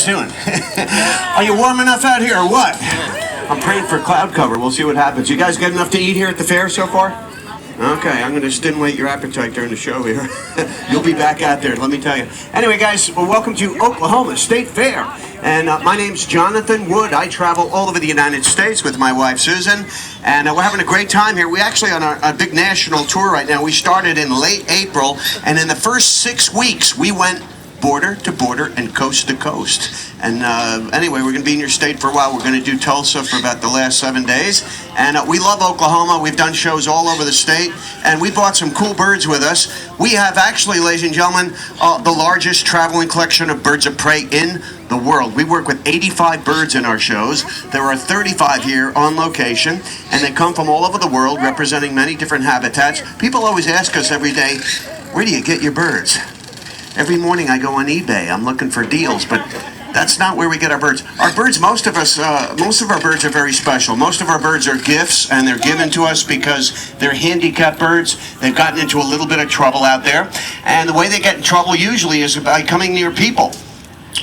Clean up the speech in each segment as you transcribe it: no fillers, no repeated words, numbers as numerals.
Doing? Are you warm enough out here or what? I'm praying for cloud cover. We'll see what happens. You guys get enough to eat here at the fair so far? Okay, I'm going to stimulate your appetite during the show here. You'll be back out there, let me tell you. Anyway, guys, well, welcome to Oklahoma State Fair. And my name's Jonathan Wood. I travel all over the United States with my wife, Susan. And we're having a great time here. We're actually on a big national tour right now. We started in late April. And in the first 6 weeks, we went border to border and coast to coast. And anyway, we're going to be in your state for a while. We're going to do Tulsa for about the last 7 days. And we love Oklahoma. We've done shows all over the state. And we brought some cool birds with us. We have actually, ladies and gentlemen, the largest traveling collection of birds of prey in the world. We work with 85 birds in our shows. There are 35 here on location. And they come from all over the world, representing many different habitats. People always ask us every day, where do you get your birds? Every morning I go on eBay. I'm looking for deals, but that's not where we get our birds. Our birds, most of our birds are very special. Most of our birds are gifts, and they're given to us because they're handicapped birds. They've gotten into a little bit of trouble out there. And the way they get in trouble usually is by coming near people.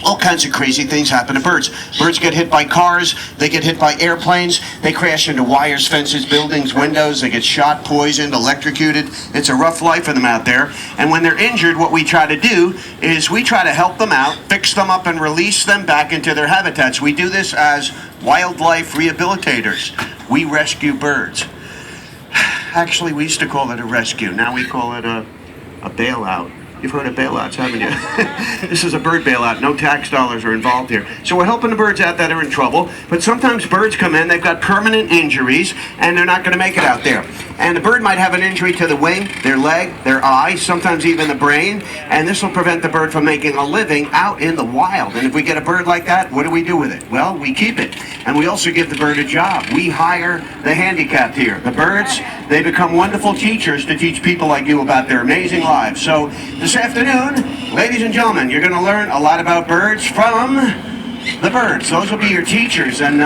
All kinds of crazy things happen to birds. Birds get hit by cars, they get hit by airplanes, they crash into wires, fences, buildings, windows, they get shot, poisoned, electrocuted. It's a rough life for them out there. And when they're injured, what we try to do is we try to help them out, fix them up, and release them back into their habitats. We do this as wildlife rehabilitators. We rescue birds. Actually, we used to call it a rescue. Now we call it a bailout. You've heard of bailouts, haven't you? This is a bird bailout. No tax dollars are involved here. So we're helping the birds out that are in trouble. But sometimes birds come in, they've got permanent injuries, and they're not going to make it out there. And the bird might have an injury to the wing, their leg, their eye, sometimes even the brain. And this will prevent the bird from making a living out in the wild. And if we get a bird like that, what do we do with it? Well, we keep it. And we also give the bird a job. We hire the handicapped here. The birds, they become wonderful teachers to teach people like you about their amazing lives. So this afternoon, ladies and gentlemen, you're going to learn a lot about birds from the birds. Those will be your teachers, and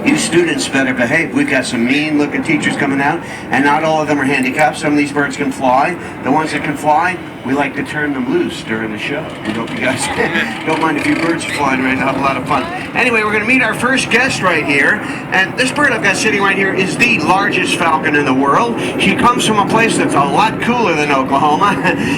you students better behave. We've got some mean-looking teachers coming out, and not all of them are handicapped. Some of these birds can fly. The ones that can fly, we like to turn them loose during the show. We hope you guys don't mind a few birds flying around. Have a lot of fun. Anyway, we're going to meet our first guest right here. And this bird I've got sitting right here is the largest falcon in the world. She comes from a place that's a lot cooler than Oklahoma.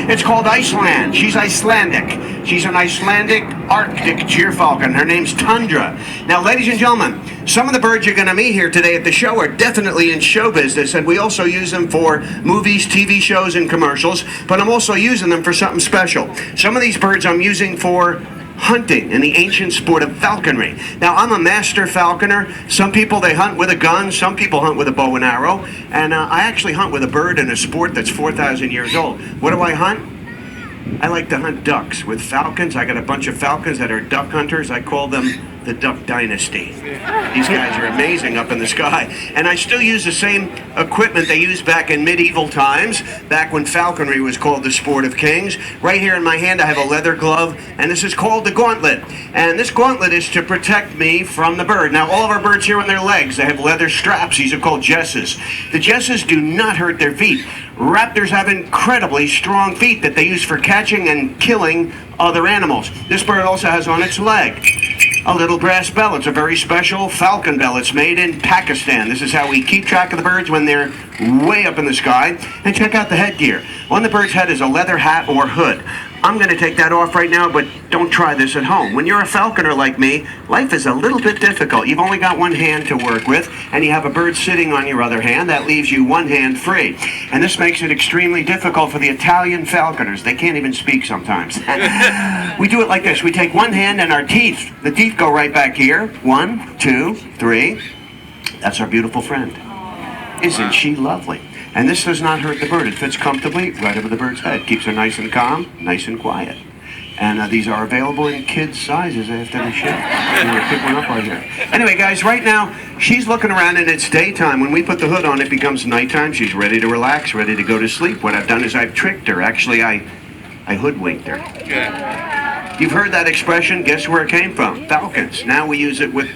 It's called Iceland. She's Icelandic. She's an Icelandic Arctic gyrfalcon. Her name's Tundra. Now, ladies and gentlemen, some of the birds you're going to meet here today at the show are definitely in show business, and we also use them for movies, TV shows, and commercials, but I'm also using them for something special. Some of these birds I'm using for hunting in the ancient sport of falconry. Now, I'm a master falconer. Some people, they hunt with a gun. Some people hunt with a bow and arrow. And I actually hunt with a bird in a sport that's 4,000 years old. What do I hunt? I like to hunt ducks with falcons. I got a bunch of falcons that are duck hunters. I call them the Duck Dynasty. These guys are amazing up in the sky. And I still use the same equipment they used back in medieval times, back when falconry was called the sport of kings. Right here in my hand I have a leather glove, and this is called the gauntlet. And this gauntlet is to protect me from the bird. Now, all of our birds here on their legs, they have leather straps. These are called jesses. The jesses do not hurt their feet. Raptors have incredibly strong feet that they use for catching and killing other animals. This bird also has on its leg a little brass bell. It's a very special falcon bell. It's made in Pakistan. This is how we keep track of the birds when they're way up in the sky. And check out the headgear. On the bird's head is a leather hat or hood. I'm going to take that off right now, but don't try this at home. When you're a falconer like me, life is a little bit difficult. You've only got one hand to work with, and you have a bird sitting on your other hand. That leaves you one hand free. And this makes it extremely difficult for the Italian falconers. They can't even speak sometimes. We do it like this. We take one hand and our teeth. The teeth go right back here. 1, 2, 3. That's our beautiful friend. Isn't she lovely? And this does not hurt the bird. It fits comfortably right over the bird's head. Keeps her nice and calm, nice and quiet. And these are available in kids' sizes after the show. I'm going to pick one up right here. Anyway, guys, right now, she's looking around and it's daytime. When we put the hood on, it becomes nighttime. She's ready to relax, ready to go to sleep. What I've done is I've tricked her. Actually, I hoodwinked her. You've heard that expression. Guess where it came from? Falcons. Now we use it with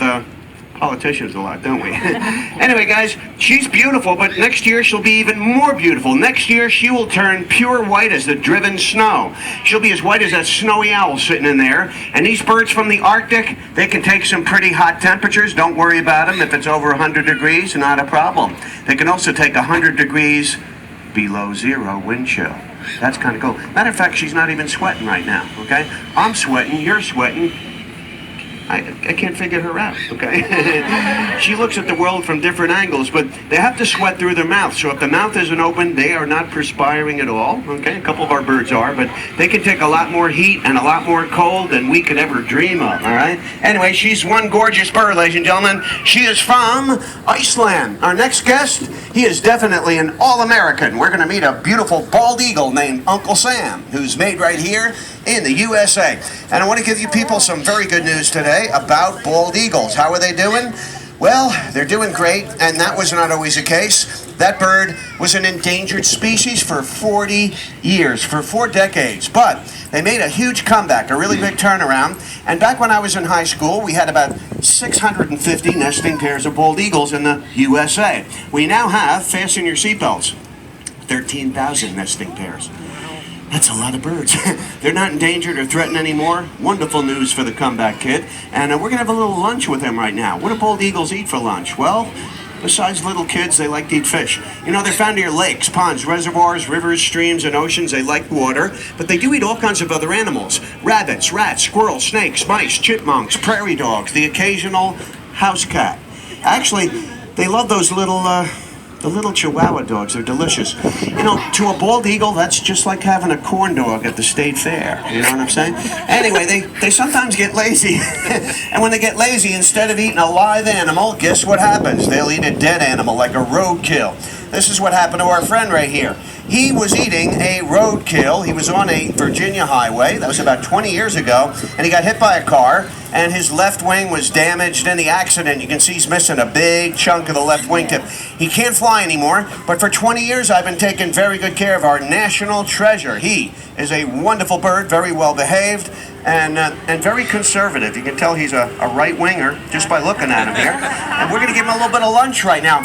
politicians a lot, don't we? Anyway, guys, she's beautiful, but next year she'll be even more beautiful. Next year she will turn pure white as the driven snow. She'll be as white as that snowy owl sitting in there. And these birds from the Arctic, they can take some pretty hot temperatures. Don't worry about them. If it's over 100 degrees, not a problem. They can also take 100 degrees below zero wind chill. That's kind of cool. Matter of fact, she's not even sweating right now, okay? I'm sweating, you're sweating. I can't figure her out, okay? She looks at the world from different angles, but they have to sweat through their mouth. So if the mouth isn't open, they are not perspiring at all, okay? A couple of our birds are, but they can take a lot more heat and a lot more cold than we could ever dream of, all right? Anyway, she's one gorgeous bird, ladies and gentlemen. She is from Iceland. Our next guest, he is definitely an all-American. We're going to meet a beautiful bald eagle named Uncle Sam, who's made right here in the USA. And I want to give you people some very good news today about bald eagles. How are they doing? Well, they're doing great, and that was not always the case. That bird was an endangered species for 40 years, for 4 decades. But they made a huge comeback, a really big turnaround. And back when I was in high school, we had about 650 nesting pairs of bald eagles in the USA. We now have, fasten your seatbelts, 13,000 nesting pairs. That's a lot of birds. They're not endangered or threatened anymore. Wonderful news for the comeback kid. And we're going to have a little lunch with him right now. What do bald eagles eat for lunch? Well, besides little kids, they like to eat fish. You know, they're found near lakes, ponds, reservoirs, rivers, streams, and oceans. They like water, but they do eat all kinds of other animals. Rabbits, rats, squirrels, snakes, mice, chipmunks, prairie dogs, the occasional house cat. Actually, they love those little... the little Chihuahua dogs. They're delicious. You know, to a bald eagle, that's just like having a corn dog at the state fair. You know what I'm saying? Anyway, they sometimes get lazy. And when they get lazy, instead of eating a live animal, guess what happens? They'll eat a dead animal, like a roadkill. This is what happened to our friend right here. He was eating a roadkill. He was on a Virginia highway. That was about 20 years ago. And he got hit by a car. And his left wing was damaged in the accident. You can see he's missing a big chunk of the left wingtip. He can't fly anymore. But for 20 years, I've been taking very good care of our national treasure. He is a wonderful bird, very well behaved, and very conservative. You can tell he's a right-winger just by looking at him here. And we're going to give him a little bit of lunch right now.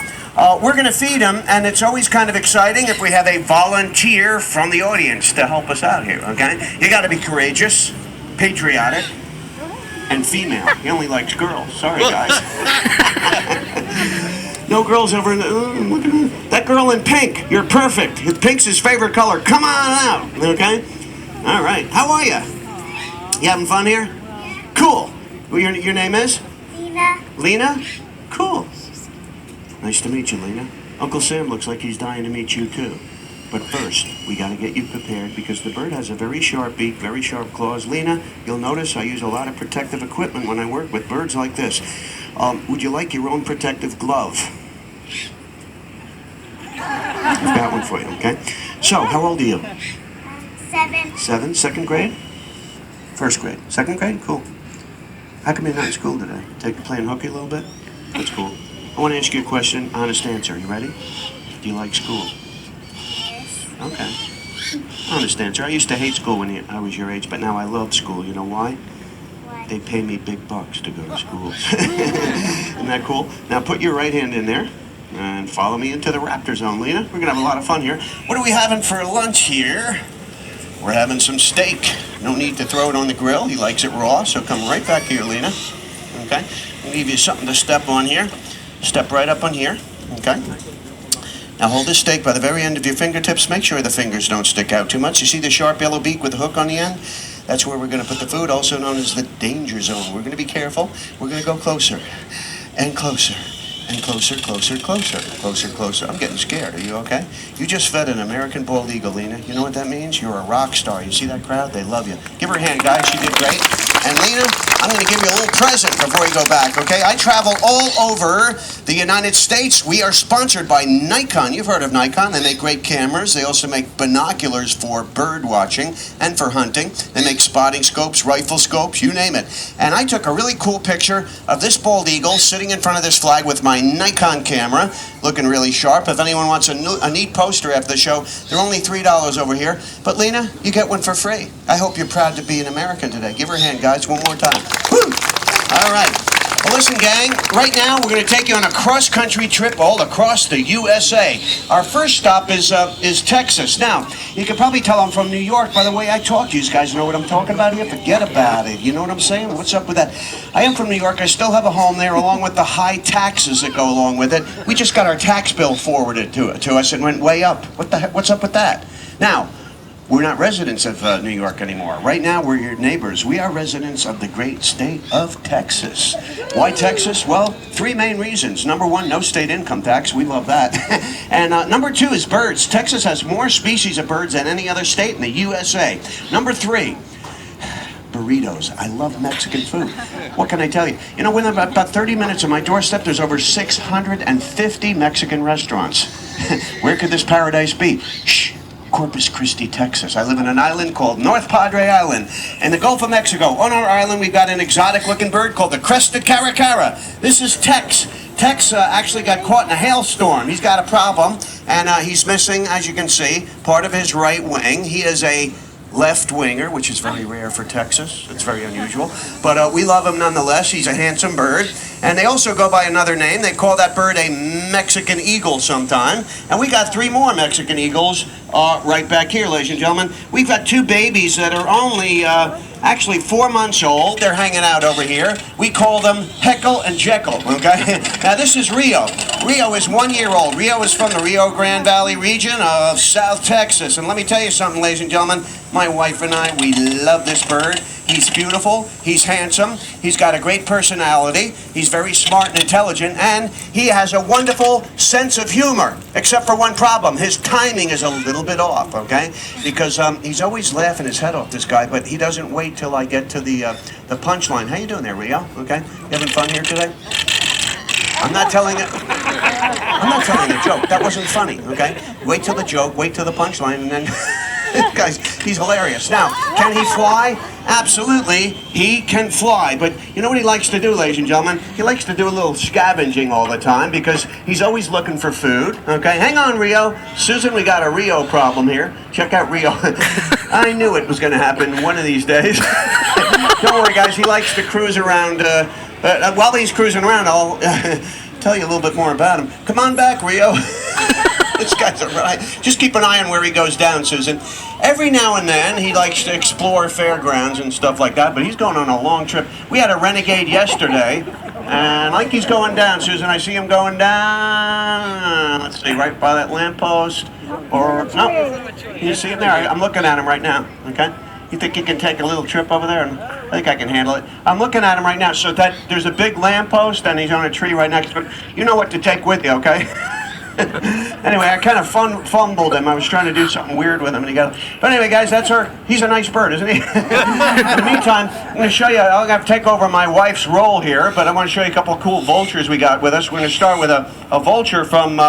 We're going to feed him, and it's always kind of exciting if we have a volunteer from the audience to help us out here, okay? You got to be courageous, patriotic, and female. He only likes girls. Sorry, guys. No girls over in the... look at her. That girl in pink. You're perfect. Pink's his favorite color. Come on out, okay? All right. How are you? You having fun here? Cool. Well, your name is? Lena. Lena? Cool. Nice to meet you, Lena. Uncle Sam looks like he's dying to meet you, too. But first, we got to get you prepared because the bird has a very sharp beak, very sharp claws. Lena, you'll notice I use a lot of protective equipment when I work with birds like this. Would you like your own protective glove? I've got one for you, okay? So, how old are you? 7. 7? Second grade? First grade. Second grade? Cool. How come you're not in school today? Playing hooky a little bit? That's cool. I want to ask you a question, honest answer. You ready? Do you like school? Okay. Honest answer. I used to hate school when I was your age, but now I love school. You know why? Why? They pay me big bucks to go to school. Isn't that cool? Now put your right hand in there and follow me into the raptor zone, Lena. We're going to have a lot of fun here. What are we having for lunch here? We're having some steak. No need to throw it on the grill. He likes it raw, so come right back here, Lena. Okay? I'll give you something to step on here. Step right up on here. Okay? Now hold this steak by the very end of your fingertips. Make sure the fingers don't stick out too much. You see the sharp yellow beak with the hook on the end? That's where we're going to put the food, also known as the danger zone. We're going to be careful. We're going to go closer and closer and closer, closer, closer, closer, closer. I'm getting scared. Are you okay? You just fed an American bald eagle, Lena. You know what that means? You're a rock star. You see that crowd? They love you. Give her a hand, guys. She did great. And Lena, I'm going to give you a little present before we go back, okay? I travel all over the United States. We are sponsored by Nikon. You've heard of Nikon. They make great cameras. They also make binoculars for bird watching and for hunting. They make spotting scopes, rifle scopes, you name it. And I took a really cool picture of this bald eagle sitting in front of this flag with my Nikon camera, looking really sharp. If anyone wants a neat poster after the show, they're only $3 over here. But Lena, you get one for free. I hope you're proud to be an American today. Give her a hand, guys, one more time. Woo! All right. Well, listen, gang, right now we're going to take you on a cross-country trip all across the USA. Our first stop is Texas. Now, you can probably tell I'm from New York by the way I talk. You guys know what I'm talking about here? Forget about it. You know what I'm saying? What's up with that? I am from New York. I still have a home there, along with the high taxes that go along with it. We just got our tax bill forwarded to us and went way up. What's up with that? Now, we're not residents of New York anymore. Right now, we're your neighbors. We are residents of the great state of Texas. Why Texas? Well, three main reasons. Number one, no state income tax. We love that. And number two is birds. Texas has more species of birds than any other state in the USA. Number three, burritos. I love Mexican food. What can I tell you? You know, within about 30 minutes of my doorstep, there's over 650 Mexican restaurants. Where could this paradise be? Shh. Corpus Christi, Texas. I live in an island called North Padre Island in the Gulf of Mexico. On our island, we've got an exotic-looking bird called the crested caracara. This is Tex. Tex actually got caught in a hailstorm. He's got a problem, and he's missing, as you can see, part of his right wing. He is a left winger, which is very rare for Texas. It's very unusual. But we love him nonetheless. He's a handsome bird. And they also go by another name. They call that bird a Mexican eagle sometime. And we got three more Mexican eagles right back here, ladies and gentlemen. We've got two babies that are only actually 4 months old. They're hanging out over here. We call them Heckle and Jekyll, okay? Now, this is Rio. Rio is 1 year old. Rio is from the Rio Grande Valley region of South Texas. And let me tell you something, ladies and gentlemen. My wife and I, we love this bird. He's beautiful, he's handsome, he's got a great personality, he's very smart and intelligent, and he has a wonderful sense of humor, except for one problem. His timing is a little bit off, okay? Because he's always laughing his head off, this guy, but he doesn't wait till I get to the punchline. How you doing there, Rio? Okay? You having fun here today? I'm not telling a joke. That wasn't funny, okay? Wait till the joke, wait till the punchline, and then... Guys, he's hilarious. Now, can he fly? Absolutely, he can fly. But you know what he likes to do, ladies and gentlemen? He likes to do a little scavenging all the time because he's always looking for food. Okay, hang on, Rio. Susan, we got a Rio problem here. Check out Rio. I knew it was going to happen one of these days. Don't worry, guys. He likes to cruise around. While he's cruising around, I'll tell you a little bit more about him. Come on back, Rio. This guy's a ride. Just keep an eye on where he goes down, Susan. Every now and then, he likes to explore fairgrounds and stuff like that, but he's going on a long trip. We had a Renegade yesterday, and like he's going down, Susan, I see him going down, let's see, right by that lamppost, or, no, you see him there? I'm looking at him right now, okay? You think he can take a little trip over there? I think I can handle it. I'm looking at him right now, so that there's a big lamppost, and he's on a tree right next to it. You know what to take with you, okay? Anyway, I kind of fumbled him. I was trying to do something weird with him, and he got. But anyway, guys, that's her. He's a nice bird, isn't he? In the meantime, I'm going to show you. I'll have to take over my wife's role here, but I want to show you a couple of cool vultures we got with us. We're going to start with a vulture from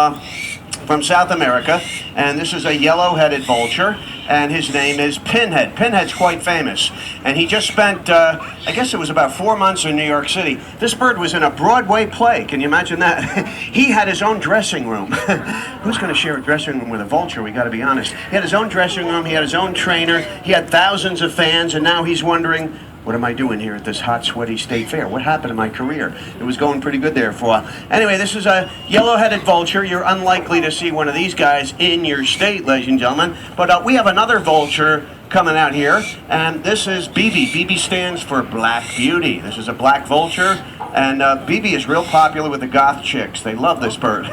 South America, and this is a yellow-headed vulture, and his name is Pinhead. Pinhead's quite famous, and he just spent, I guess it was about 4 months in New York City. This bird was in a Broadway play. Can you imagine that? He had his own dressing room. Who's going to share a dressing room with a vulture? We got to be honest. He had his own dressing room. He had his own trainer. He had thousands of fans, and now he's wondering, what am I doing here at this hot, sweaty state fair? What happened to my career? It was going pretty good there for a while. Anyway, this is a yellow-headed vulture. You're unlikely to see one of these guys in your state, ladies and gentlemen. But we have another vulture coming out here, and this is BB. BB stands for Black Beauty. This is a black vulture, and BB is real popular with the goth chicks. They love this bird.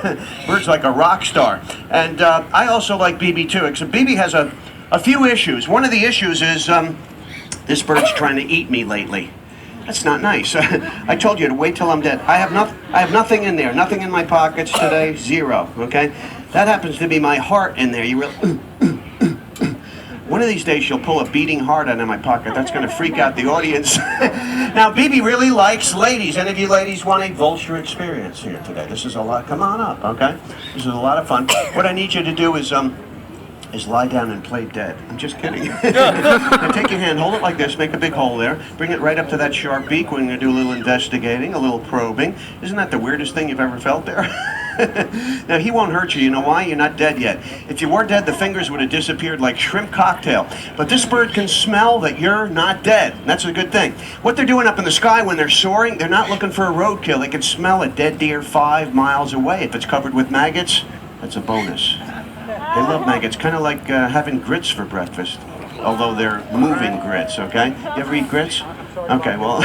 Bird's like a rock star. And I also like BB too, except BB has a few issues. One of the issues is... this bird's trying to eat me lately. That's not nice. I told you to wait till I'm dead. I have nothing in there. Nothing in my pockets today. Zero. Okay? That happens to be my heart in there. You really... One of these days she'll pull a beating heart out of my pocket. That's going to freak out the audience. Now, BB really likes ladies. Any of you ladies want a vulture experience here today? This is a lot. Come on up, okay? This is a lot of fun. What I need you to do is is lie down and play dead. I'm just kidding. Now take your hand, hold it like this, make a big hole there, bring it right up to that sharp beak. We're going to do a little investigating, a little probing. Isn't that the weirdest thing you've ever felt there? Now, he won't hurt you. You know why? You're not dead yet. If you were dead, the fingers would have disappeared like shrimp cocktail. But this bird can smell that you're not dead. That's a good thing. What they're doing up in the sky when they're soaring, they're not looking for a roadkill. They can smell a dead deer 5 miles away. If it's covered with maggots, that's a bonus. They love maggots, kind of like having grits for breakfast. Although they're moving grits, okay? You ever eat grits? Okay, well,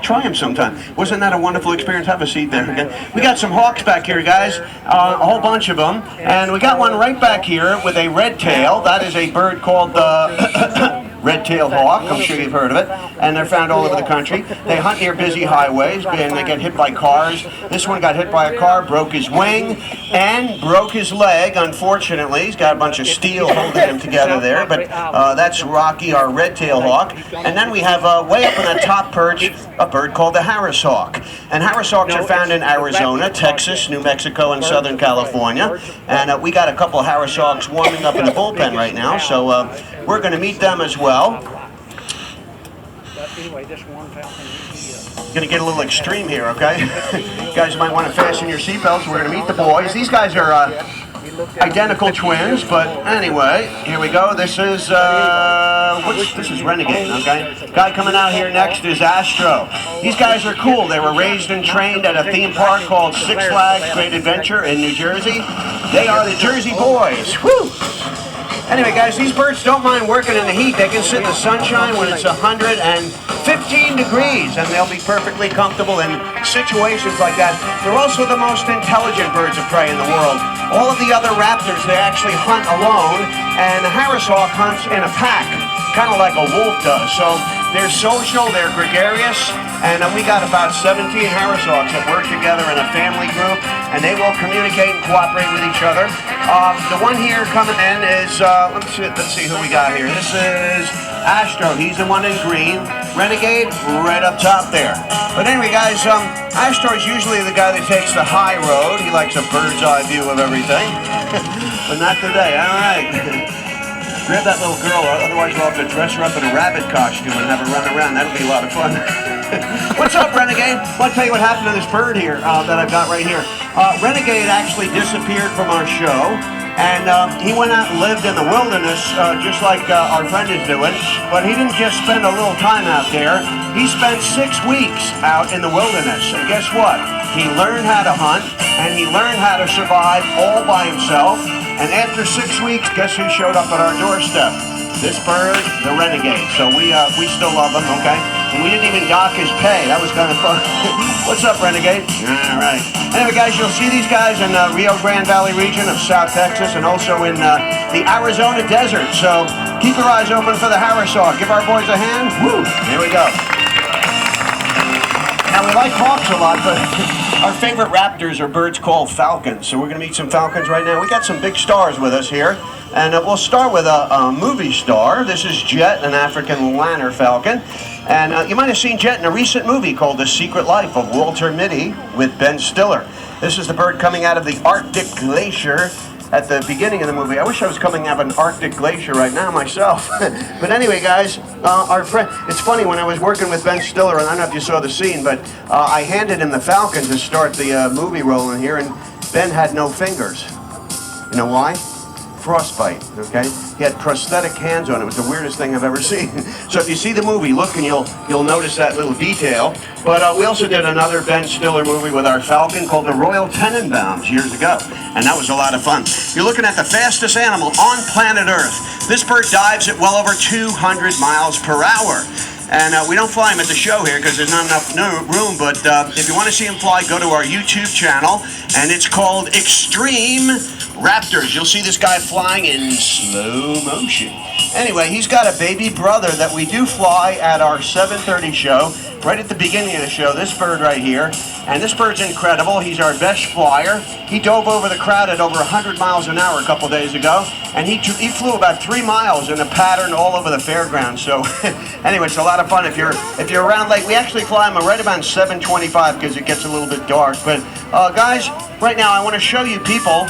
try them sometime. Wasn't that a wonderful experience? Have a seat there, okay? We got some hawks back here, guys, a whole bunch of them. And we got one right back here with a red tail. That is a bird called the red-tailed hawk. I'm sure you've heard of it. And they're found all over the country. They hunt near busy highways, and they get hit by cars. This one got hit by a car, broke his wing, and broke his leg, unfortunately. He's got a bunch of steel holding him together there, but that's Rocky, our red-tailed hawk. And then we have, way up on the top perch, a bird called the Harris hawk. And Harris hawks are found in Arizona, Texas, New Mexico, and Southern California. And we got a couple Harris hawks warming up in the bullpen right now, so we're going to meet them as well. Going to get a little extreme here, okay? You guys might want to fasten your seatbelts. We're going to meet the boys. These guys are identical twins, but anyway, here we go. This is this is Renegade, okay? Guy coming out here next is Astro. These guys are cool. They were raised and trained at a theme park called Six Flags Great Adventure in New Jersey. They are the Jersey Boys. Woo! Anyway, guys, these birds don't mind working in the heat. They can sit in the sunshine when it's 115 degrees, and they'll be perfectly comfortable in situations like that. They're also the most intelligent birds of prey in the world. All of the other raptors, they actually hunt alone, and the Harris hawk hunts in a pack, kind of like a wolf does. So they're social, they're gregarious, and we got about 17 Harris hawks that work together in a family group, and they will communicate and cooperate with each other. The one here coming in is, let's see who we got here. This is Astro. He's the one in green. Renegade, right up top there. But anyway, guys, Astro is usually the guy that takes the high road. He likes a bird's eye view of everything. But not today. All right. Grab that little girl, otherwise we'll have to dress her up in a rabbit costume and have her run around. That'll be a lot of fun. What's up, Renegade? I'll tell you what happened to this bird here that I've got right here. Renegade actually disappeared from our show, and he went out and lived in the wilderness just like our friend is doing, but he didn't just spend a little time out there. He spent 6 weeks out in the wilderness, and guess what? He learned how to hunt, and he learned how to survive all by himself, and after 6 weeks, guess who showed up at our doorstep? This bird, the Renegade. So we still love him, okay? And we didn't even dock his pay. That was kind of fun. What's up, Renegade? All right. Anyway, guys, you'll see these guys in the Rio Grande Valley region of South Texas and also in the Arizona desert. So keep your eyes open for the Harris hawk. Give our boys a hand. Woo! Here we go. Now, we like hawks a lot, but our favorite raptors are birds called falcons. So we're going to meet some falcons right now. We got some big stars with us here. And we'll start with a movie star. This is Jet, an African lanner falcon. And you might have seen Jet in a recent movie called The Secret Life of Walter Mitty with Ben Stiller. This is the bird coming out of the Arctic Glacier at the beginning of the movie. I wish I was coming out of an Arctic glacier right now myself. But anyway, guys, our friend, it's funny, when I was working with Ben Stiller, and I don't know if you saw the scene, but I handed him the falcon to start the movie rolling here, and Ben had no fingers. You know why? Frostbite, okay? He had prosthetic hands on it. It was the weirdest thing I've ever seen. So if you see the movie, look and you'll notice that little detail. But we also did another Ben Stiller movie with our falcon called The Royal Tenenbaums years ago. And that was a lot of fun. You're looking at the fastest animal on planet Earth. This bird dives at well over 200 miles per hour. And we don't fly him at the show here because there's not enough room, but if you want to see him fly, go to our YouTube channel, and it's called Extreme Raptors. You'll see this guy flying in slow motion. Anyway, he's got a baby brother that we do fly at our 7:30 show, right at the beginning of the show, this bird right here. And this bird's incredible. He's our best flyer. He dove over the crowd at over 100 miles an hour a couple days ago, and he flew about 3 miles in a pattern all over the fairgrounds. So anyway, it's a lot of fun. If you're around late, we actually fly him right about 7:25 because it gets a little bit dark. But guys, right now I want to show you people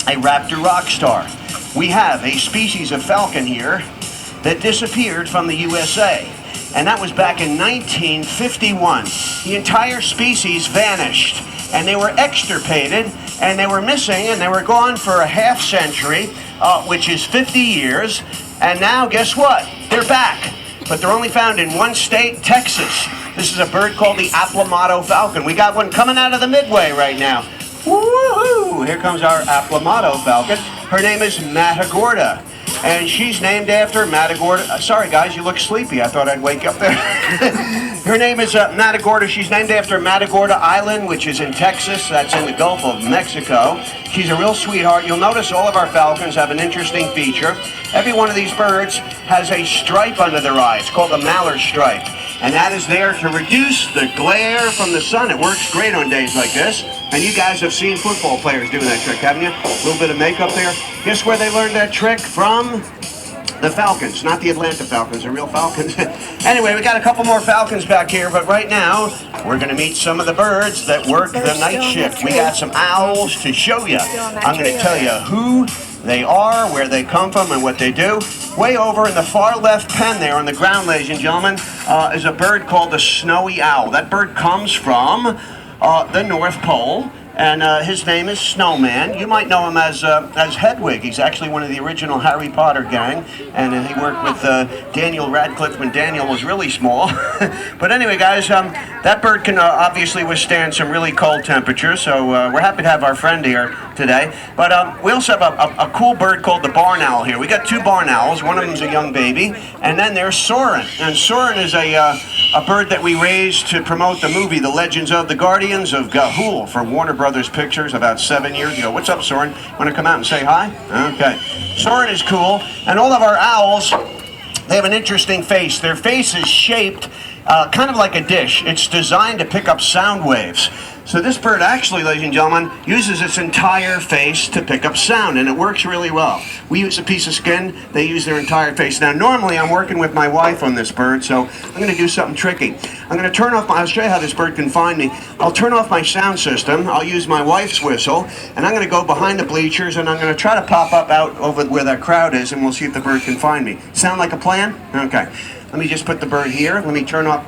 a raptor rock star. we have a species of falcon here that disappeared from the USA. And that was back in 1951. The entire species vanished, and they were extirpated, and they were missing, and they were gone for a half century, which is 50 years. And now, guess what? They're back. But they're only found in one state, Texas. This is a bird called the Aplomado falcon. We got one coming out of the Midway right now. Woohoo! Here comes our Aplomado falcon. Her name is Matagorda. And she's named after Matagorda. Sorry, guys, you look sleepy. I thought I'd wake up there. Her name is Matagorda. She's named after Matagorda Island, which is in Texas. That's in the Gulf of Mexico. She's a real sweetheart. You'll notice all of our falcons have an interesting feature. Every one of these birds has a stripe under their eye. It's called the Mallard stripe. And that is there to reduce the glare from the sun. It works great on days like this. And you guys have seen football players doing that trick, haven't you? A little bit of makeup there. Guess where they learned that trick? From the Falcons, not the Atlanta Falcons, the real Falcons. Anyway, we got a couple more Falcons back here, but right now, we're going to meet some of the birds that work the night shift. We got some owls to show you. I'm going to tell you who they are, where they come from, and what they do. Way over in the far left pen there on the ground, ladies and gentlemen, is a bird called the snowy owl. That bird comes from the North Pole. And his name is Snowman. You might know him as Hedwig. He's actually one of the original Harry Potter gang, and he worked with Daniel Radcliffe when Daniel was really small. But anyway, guys, that bird can obviously withstand some really cold temperatures, so we're happy to have our friend here today. But we also have a cool bird called the barn owl here. We got two barn owls. One of them's a young baby, and then there's Soren. And Soren is a bird that we raised to promote the movie The Legends of the Guardians of Ga'Hoole for Warner Brothers Pictures about 7 years ago. What's up, Soren? Want to come out and say hi? Okay. Soren is cool, and all of our owls, they have an interesting face. Their face is shaped kind of like a dish. It's designed to pick up sound waves. So this bird actually, ladies and gentlemen, uses its entire face to pick up sound, and it works really well. We use a piece of skin, they use their entire face. Now, normally I'm working with my wife on this bird, so I'm going to do something tricky. I'm going to turn off I'll show you how this bird can find me. I'll turn off my sound system, I'll use my wife's whistle, and I'm going to go behind the bleachers, and I'm going to try to pop up out over where that crowd is, and we'll see if the bird can find me. Sound like a plan? Okay. Let me just put the bird here. Let me turn off.